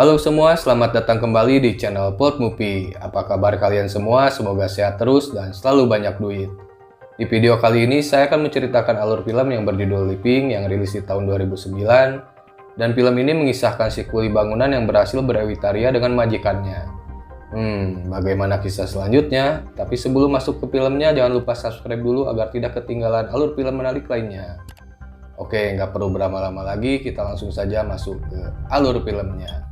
Halo semua, selamat datang kembali di channel Plot Movie. Apa kabar kalian semua? Semoga sehat terus dan selalu banyak duit. Di video kali ini saya akan menceritakan alur film yang berjudul Living yang rilis di tahun 2009. Dan film ini mengisahkan si kuli bangunan yang berhasil berewitaria dengan majikannya. Bagaimana kisah selanjutnya? Tapi sebelum masuk ke filmnya, jangan lupa subscribe dulu agar tidak ketinggalan alur film menarik lainnya. Oke, nggak perlu berlama-lama lagi, kita langsung saja masuk ke alur filmnya.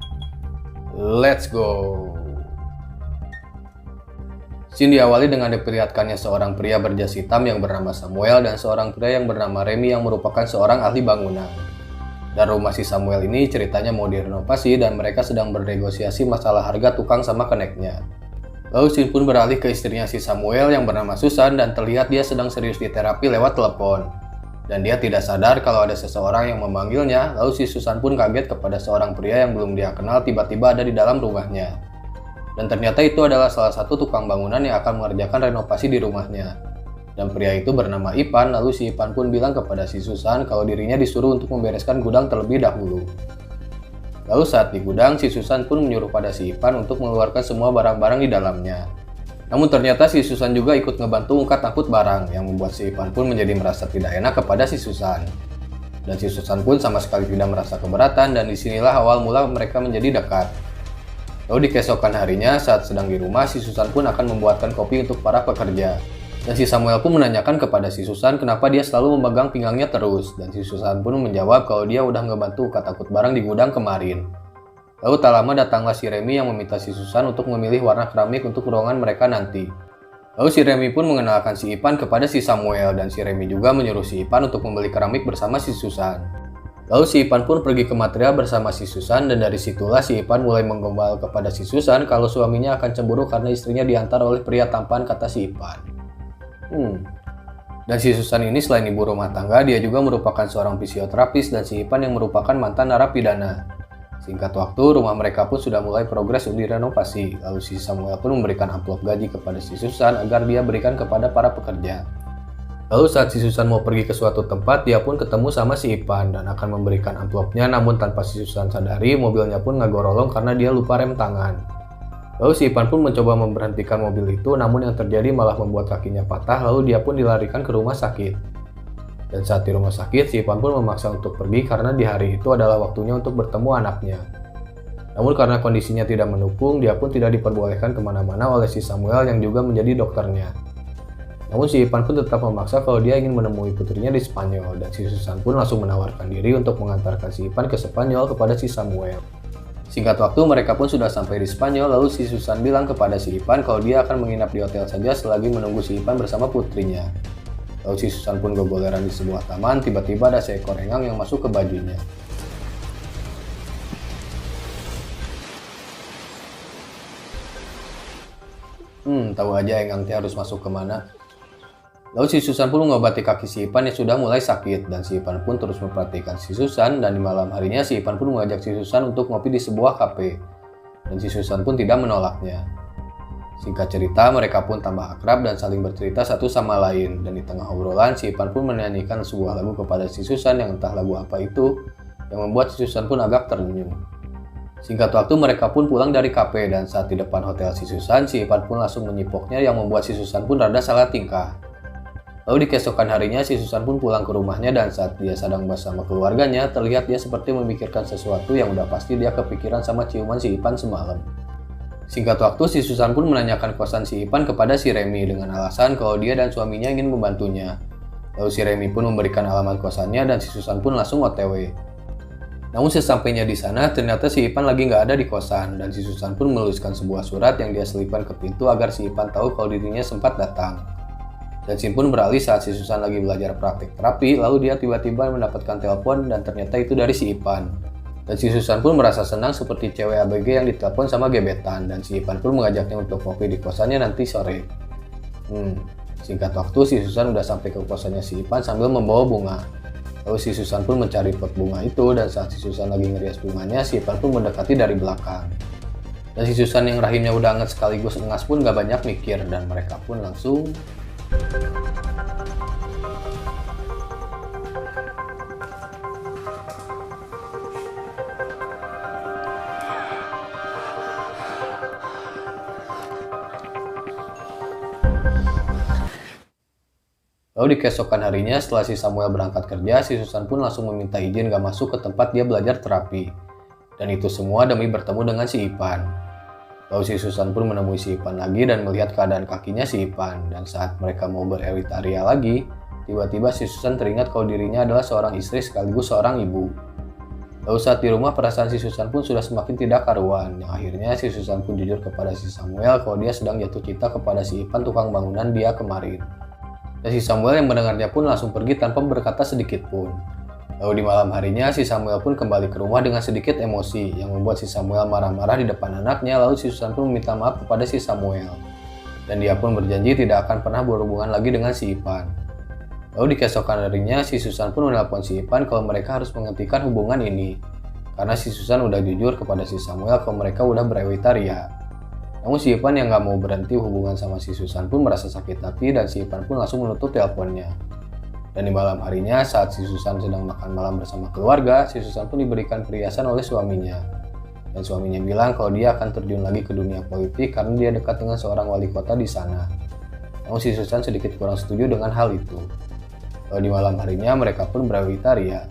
Let's go! Scene diawali dengan diperlihatkannya seorang pria berjas hitam yang bernama Samuel dan seorang pria yang bernama Remy yang merupakan seorang ahli bangunan. Dan rumah si Samuel ini ceritanya mau direnovasi dan mereka sedang bernegosiasi masalah harga tukang sama keneknya. Lalu scene pun beralih ke istrinya si Samuel yang bernama Susan dan terlihat dia sedang serius diterapi lewat telepon. Dan dia tidak sadar kalau ada seseorang yang memanggilnya, lalu si Susan pun kaget kepada seorang pria yang belum dia kenal tiba-tiba ada di dalam rumahnya. Dan ternyata itu adalah salah satu tukang bangunan yang akan mengerjakan renovasi di rumahnya. Dan pria itu bernama Ipan, lalu si Ipan pun bilang kepada si Susan kalau dirinya disuruh untuk membereskan gudang terlebih dahulu. Lalu saat di gudang, si Susan pun menyuruh pada si Ipan untuk mengeluarkan semua barang-barang di dalamnya. Namun ternyata si Susan juga ikut ngebantu angkut barang yang membuat si Ipan pun menjadi merasa tidak enak kepada si Susan. Dan si Susan pun sama sekali tidak merasa keberatan dan disinilah awal mula mereka menjadi dekat. Lalu di keesokan harinya saat sedang di rumah, si Susan pun akan membuatkan kopi untuk para pekerja. Dan si Samuel pun menanyakan kepada si Susan kenapa dia selalu memegang pinggangnya terus. Dan si Susan pun menjawab kalau dia udah ngebantu angkut barang di gudang kemarin. Lalu tak lama datanglah si Remy yang meminta si Susan untuk memilih warna keramik untuk ruangan mereka nanti. Lalu si Remy pun mengenalkan si Ipan kepada si Samuel dan si Remy juga menyuruh si Ipan untuk membeli keramik bersama si Susan. Lalu si Ipan pun pergi ke material bersama si Susan dan dari situlah si Ipan mulai menggombal kepada si Susan kalau suaminya akan cemburu karena istrinya diantar oleh pria tampan, kata si Ipan. Dan si Susan ini selain ibu rumah tangga, dia juga merupakan seorang fisioterapis dan si Ipan yang merupakan mantan narapidana. Singkat waktu, rumah mereka pun sudah mulai progres untuk direnovasi. Lalu si Samuel pun memberikan amplop gaji kepada si Susan agar dia berikan kepada para pekerja. Lalu saat si Susan mau pergi ke suatu tempat, dia pun ketemu sama si Ipan dan akan memberikan amplopnya, namun tanpa si Susan sadari, mobilnya pun ngagorolong karena dia lupa rem tangan. Lalu si Ipan pun mencoba memberhentikan mobil itu, namun yang terjadi malah membuat kakinya patah, lalu dia pun dilarikan ke rumah sakit. Dan saat di rumah sakit, si Ipan pun memaksa untuk pergi karena di hari itu adalah waktunya untuk bertemu anaknya. Namun karena kondisinya tidak mendukung, dia pun tidak diperbolehkan kemana-mana oleh si Samuel yang juga menjadi dokternya. Namun si Ipan pun tetap memaksa kalau dia ingin menemui putrinya di Spanyol, dan si Susan pun langsung menawarkan diri untuk mengantarkan si Ipan ke Spanyol kepada si Samuel. Singkat waktu, mereka pun sudah sampai di Spanyol, lalu si Susan bilang kepada si Ipan kalau dia akan menginap di hotel saja selagi menunggu si Ipan bersama putrinya. Lalu si Susan pun gogoleran di sebuah taman, tiba-tiba ada seekor engang yang masuk ke bajunya. Tahu aja engang teh harus masuk kemana. Lalu si Susan pun mengobati kaki si Ipan yang sudah mulai sakit, dan si Ipan pun terus memperhatikan si Susan, dan di malam harinya si Ipan pun mengajak si Susan untuk ngopi di sebuah kafe. Dan si Susan pun tidak menolaknya. Singkat cerita, mereka pun tambah akrab dan saling bercerita satu sama lain. Dan di tengah obrolan, si Ipan pun menyanyikan sebuah lagu kepada si Susan yang entah lagu apa itu, yang membuat si Susan pun agak tersenyum. Singkat waktu, mereka pun pulang dari kafe dan saat di depan hotel si Susan, si Ipan pun langsung menyipoknya yang membuat si Susan pun rada salah tingkah. Lalu di keesokan harinya, si Susan pun pulang ke rumahnya dan saat dia sedang bersama keluarganya, terlihat dia seperti memikirkan sesuatu yang udah pasti dia kepikiran sama ciuman si Ipan semalam. Singkat waktu, si Susan pun menanyakan kosan si Ipan kepada si Remy dengan alasan kalau dia dan suaminya ingin membantunya. Lalu si Remy pun memberikan alamat kosannya dan si Susan pun langsung OTW. Namun sesampainya di sana, ternyata si Ipan lagi nggak ada di kosan dan si Susan pun menuliskan sebuah surat yang dia selipkan ke pintu agar si Ipan tahu kalau dirinya sempat datang. Dan scene pun beralih saat si Susan lagi belajar praktik terapi, lalu dia tiba-tiba mendapatkan telepon dan ternyata itu dari si Ipan. Dan si Susan pun merasa senang seperti cewek ABG yang ditelepon sama gebetan dan si Ipan pun mengajaknya untuk ngopi di kosannya nanti sore. Singkat waktu, si Susan udah sampai ke kosannya si Ipan sambil membawa bunga. Lalu si Susan pun mencari pot bunga itu dan saat si Susan lagi ngerias bunganya, si Ipan pun mendekati dari belakang. Dan si Susan yang rahimnya udah anget sekaligus engas pun gak banyak mikir dan mereka pun langsung Lalu di keesokan harinya setelah si Samuel berangkat kerja, si Susan pun langsung meminta izin gak masuk ke tempat dia belajar terapi. Dan itu semua demi bertemu dengan si Ipan. Lalu si Susan pun menemui si Ipan lagi dan melihat keadaan kakinya si Ipan. Dan saat mereka mau berewitaria lagi, tiba-tiba si Susan teringat kalau dirinya adalah seorang istri sekaligus seorang ibu. Lalu saat di rumah perasaan si Susan pun sudah semakin tidak karuan. Yang akhirnya si Susan pun jujur kepada si Samuel kalau dia sedang jatuh cinta kepada si Ipan tukang bangunan dia kemarin. Dan si Samuel yang mendengarnya pun langsung pergi tanpa berkata sedikit pun. Lalu di malam harinya si Samuel pun kembali ke rumah dengan sedikit emosi yang membuat si Samuel marah-marah di depan anaknya. Lalu si Susan pun meminta maaf kepada si Samuel. Dan dia pun berjanji tidak akan pernah berhubungan lagi dengan si Ipan. Lalu di keesokan harinya si Susan pun menelpon si Ipan kalau mereka harus menghentikan hubungan ini. Karena si Susan udah jujur kepada si Samuel kalau mereka udah berewitaria. Namun si Ipan yang gak mau berhenti hubungan sama si Susan pun merasa sakit hati dan si Ipan pun langsung menutup teleponnya. Dan di malam harinya saat si Susan sedang makan malam bersama keluarga, si Susan pun diberikan perhiasan oleh suaminya. Dan suaminya bilang kalau dia akan terjun lagi ke dunia politik karena dia dekat dengan seorang wali kota di sana. Namun si Susan sedikit kurang setuju dengan hal itu. Lalu di malam harinya mereka pun berewitaria.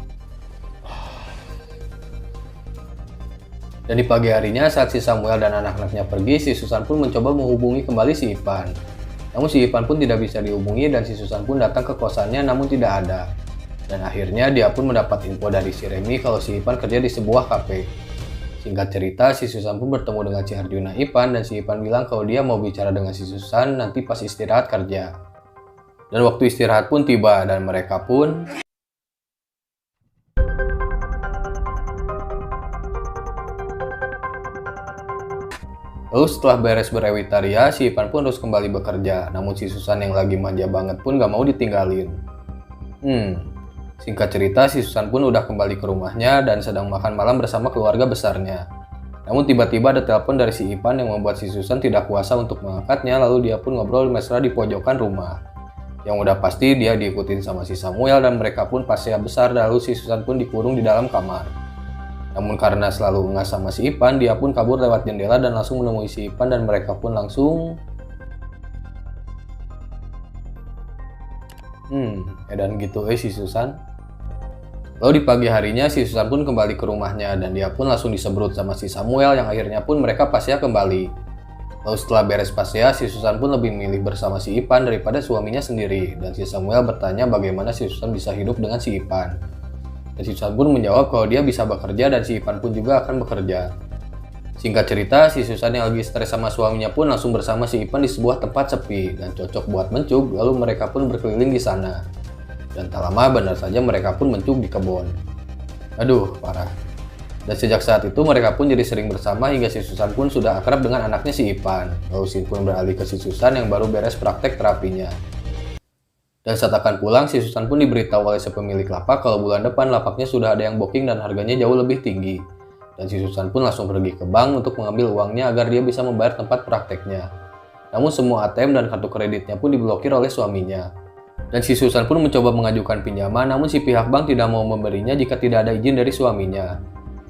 Dan di pagi harinya saat si Samuel dan anak-anaknya pergi, si Susan pun mencoba menghubungi kembali si Ipan. Namun si Ipan pun tidak bisa dihubungi dan si Susan pun datang ke kosannya namun tidak ada. Dan akhirnya dia pun mendapat info dari si Remy kalau si Ipan kerja di sebuah kafe. Singkat cerita, si Susan pun bertemu dengan si Harjuna Ipan dan si Ipan bilang kalau dia mau bicara dengan si Susan nanti pas istirahat kerja. Dan waktu istirahat pun tiba dan mereka pun lalu setelah beres berewitaria, si Ipan pun harus kembali bekerja. Namun si Susan yang lagi manja banget pun gak mau ditinggalin. Singkat cerita, si Susan pun udah kembali ke rumahnya dan sedang makan malam bersama keluarga besarnya. Namun tiba-tiba ada telepon dari si Ipan yang membuat si Susan tidak kuasa untuk mengangkatnya. Lalu dia pun ngobrol mesra di pojokan rumah. Yang udah pasti dia diikutin sama si Samuel dan mereka pun pas ya besar. Lalu si Susan pun dikurung di dalam kamar. Namun karena selalu enggak sama si Ipan, dia pun kabur lewat jendela dan langsung menemui si Ipan dan mereka pun langsung edan gitu si Susan. Lalu di pagi harinya si Susan pun kembali ke rumahnya dan dia pun langsung disebrut sama si Samuel yang akhirnya pun mereka pasya kembali. Lalu setelah beres pasya, si Susan pun lebih memilih bersama si Ipan daripada suaminya sendiri dan si Samuel bertanya bagaimana si Susan bisa hidup dengan si Ipan. Dan si Susan pun menjawab kalau dia bisa bekerja dan si Ipan pun juga akan bekerja. Singkat cerita, si Susan yang lagi stres sama suaminya pun langsung bersama si Ipan di sebuah tempat sepi dan cocok buat mencuk, lalu mereka pun berkeliling di sana. Dan tak lama benar saja mereka pun mencuk di kebun. Aduh, parah. Dan sejak saat itu mereka pun jadi sering bersama hingga si Susan pun sudah akrab dengan anaknya si Ipan. Lalu si pun beralih ke si Susan yang baru beres praktek terapinya. Dan saat akan pulang, si Susan pun diberitahu oleh si pemilik lapak kalau bulan depan lapaknya sudah ada yang booking dan harganya jauh lebih tinggi. Dan si Susan pun langsung pergi ke bank untuk mengambil uangnya agar dia bisa membayar tempat prakteknya. Namun semua ATM dan kartu kreditnya pun diblokir oleh suaminya. Dan si Susan pun mencoba mengajukan pinjaman, namun si pihak bank tidak mau memberinya jika tidak ada izin dari suaminya.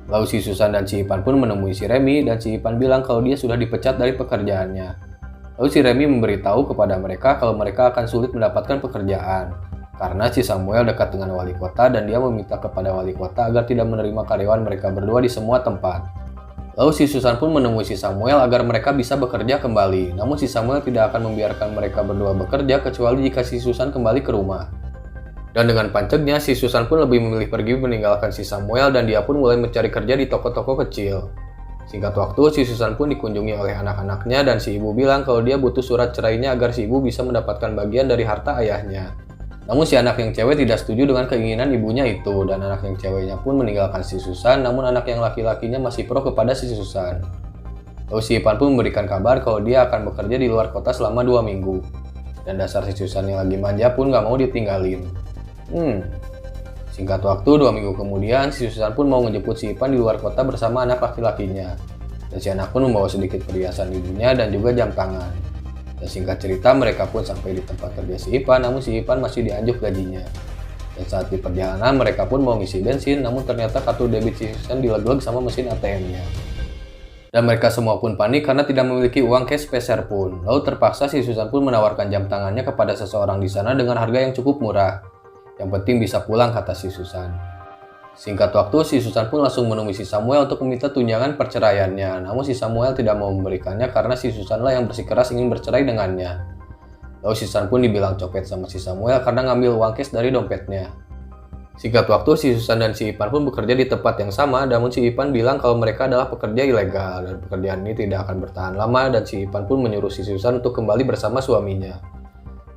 Lalu si Susan dan si Ipan pun menemui si Remy dan si Ipan bilang kalau dia sudah dipecat dari pekerjaannya. Lalu si Remy memberitahu kepada mereka kalau mereka akan sulit mendapatkan pekerjaan karena si Samuel dekat dengan wali kota dan dia meminta kepada wali kota agar tidak menerima karyawan mereka berdua di semua tempat. Lalu si Susan pun menemui si Samuel agar mereka bisa bekerja kembali. Namun si Samuel tidak akan membiarkan mereka berdua bekerja kecuali jika si Susan kembali ke rumah. Dan dengan pancegnya, si Susan pun lebih memilih pergi meninggalkan si Samuel dan dia pun mulai mencari kerja di toko-toko kecil. Singkat waktu, si Susan pun dikunjungi oleh anak-anaknya dan si ibu bilang kalau dia butuh surat cerainya agar si ibu bisa mendapatkan bagian dari harta ayahnya. Namun si anak yang cewek tidak setuju dengan keinginan ibunya itu dan anak yang ceweknya pun meninggalkan si Susan, namun anak yang laki-lakinya masih pro kepada si Susan. Lalu si Ipan pun memberikan kabar kalau dia akan bekerja di luar kota selama 2 minggu. Dan dasar si Susan yang lagi manja pun gak mau ditinggalin. Singkat waktu, 2 minggu kemudian, si Susan pun mau ngejemput si Ipan di luar kota bersama anak laki-lakinya. Dan si anak pun membawa sedikit perhiasan ibunya dan juga jam tangan. Dan singkat cerita, mereka pun sampai di tempat kerja si Ipan, namun si Ipan masih dianjuk gajinya. Dan saat di perjalanan, mereka pun mau ngisi bensin, namun ternyata kartu debit si Susan dilegleg sama mesin ATM-nya. Dan mereka semua pun panik karena tidak memiliki uang cash peser pun. Lalu terpaksa si Susan pun menawarkan jam tangannya kepada seseorang di sana dengan harga yang cukup murah. Yang penting bisa pulang, kata si Susan. Singkat waktu, si Susan pun langsung menemui si Samuel untuk meminta tunjangan perceraiannya. Namun si Samuel tidak mau memberikannya karena si Susanlah yang bersikeras ingin bercerai dengannya. Lalu si Susan pun dibilang copet sama si Samuel karena ngambil uang cash dari dompetnya. Singkat waktu, si Susan dan si Ipan pun bekerja di tempat yang sama, namun si Ipan bilang kalau mereka adalah pekerja ilegal dan pekerjaan ini tidak akan bertahan lama, dan si Ipan pun menyuruh si Susan untuk kembali bersama suaminya.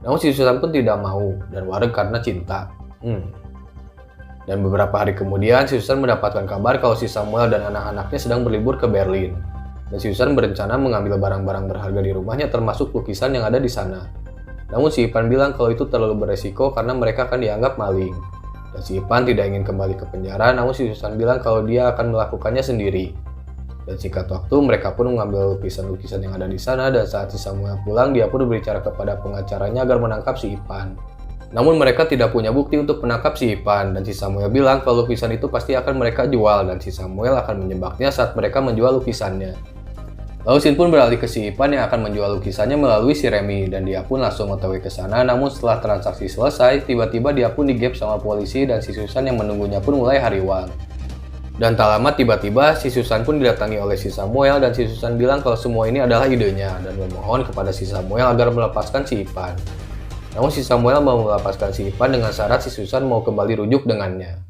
Namun si Susan pun tidak mau dan wareg karena cinta. Dan beberapa hari kemudian, si Susan mendapatkan kabar kalau si Samuel dan anak-anaknya sedang berlibur ke Berlin. Dan si Susan berencana mengambil barang-barang berharga di rumahnya termasuk lukisan yang ada di sana. Namun si Ipan bilang kalau itu terlalu beresiko karena mereka akan dianggap maling. Dan si Ipan tidak ingin kembali ke penjara, namun si Susan bilang kalau dia akan melakukannya sendiri. Dan singkat waktu, mereka pun mengambil lukisan-lukisan yang ada di sana, dan saat si Samuel pulang, dia pun berbicara kepada pengacaranya agar menangkap si Ipan. Namun mereka tidak punya bukti untuk menangkap si Ipan, dan si Samuel bilang kalau lukisan itu pasti akan mereka jual, dan si Samuel akan menjebaknya saat mereka menjual lukisannya. Lalu Sin pun beralih ke si Ipan yang akan menjual lukisannya melalui si Remy, dan dia pun langsung otw ke sana. Namun setelah transaksi selesai, tiba-tiba dia pun digep sama polisi dan si Susan yang menunggunya pun mulai hariwang. Dan tak lama tiba-tiba si Susan pun didatangi oleh si Samuel, dan si Susan bilang kalau semua ini adalah idenya dan memohon kepada si Samuel agar melepaskan si Ipan. Namun si Samuel mau melepaskan si Ipan dengan syarat si Susan mau kembali rujuk dengannya.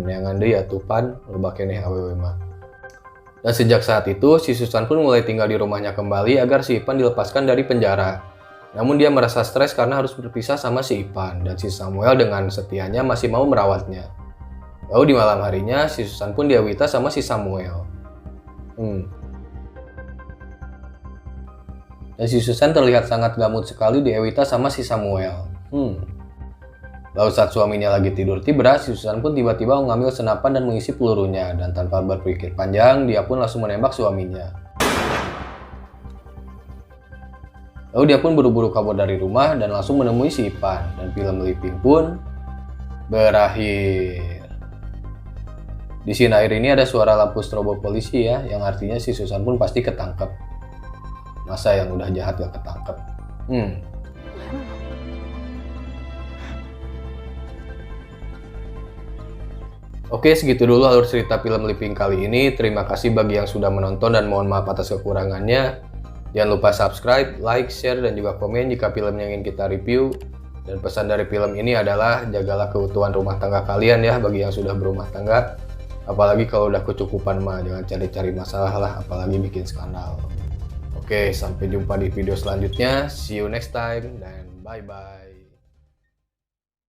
Yang anda ya Tupan, lebak keneh awewe mah. Dan sejak saat itu, si Susan pun mulai tinggal di rumahnya kembali agar si Ipan dilepaskan dari penjara. Namun dia merasa stres karena harus berpisah sama si Ipan, dan si Samuel dengan setianya masih mau merawatnya. Lalu di malam harinya, si Susan pun diawita sama si Samuel. Dan si Susan terlihat sangat gamut sekali diawita sama si Samuel. Lalu saat suaminya lagi tidur tibra, si Susan pun tiba-tiba mengambil senapan dan mengisi pelurunya, dan tanpa berpikir panjang, dia pun langsung menembak suaminya. Lalu dia pun buru-buru kabur dari rumah dan langsung menemui si Ipan, dan film Liping pun berakhir. Di scene akhir ini ada suara lampu strobo polisi ya, yang artinya si Susan pun pasti ketangkep. Masa yang udah jahat gak ketangkep? Oke, segitu dulu alur cerita film Liping kali ini. Terima kasih bagi yang sudah menonton dan mohon maaf atas kekurangannya. Jangan lupa subscribe, like, share, dan juga komen jika filmnya ingin kita review. Dan pesan dari film ini adalah jagalah keutuhan rumah tangga kalian ya bagi yang sudah berumah tangga. Apalagi kalau udah kecukupan mah, jangan cari-cari masalah lah, apalagi bikin skandal. Oke, sampai jumpa di video selanjutnya. See you next time dan bye-bye.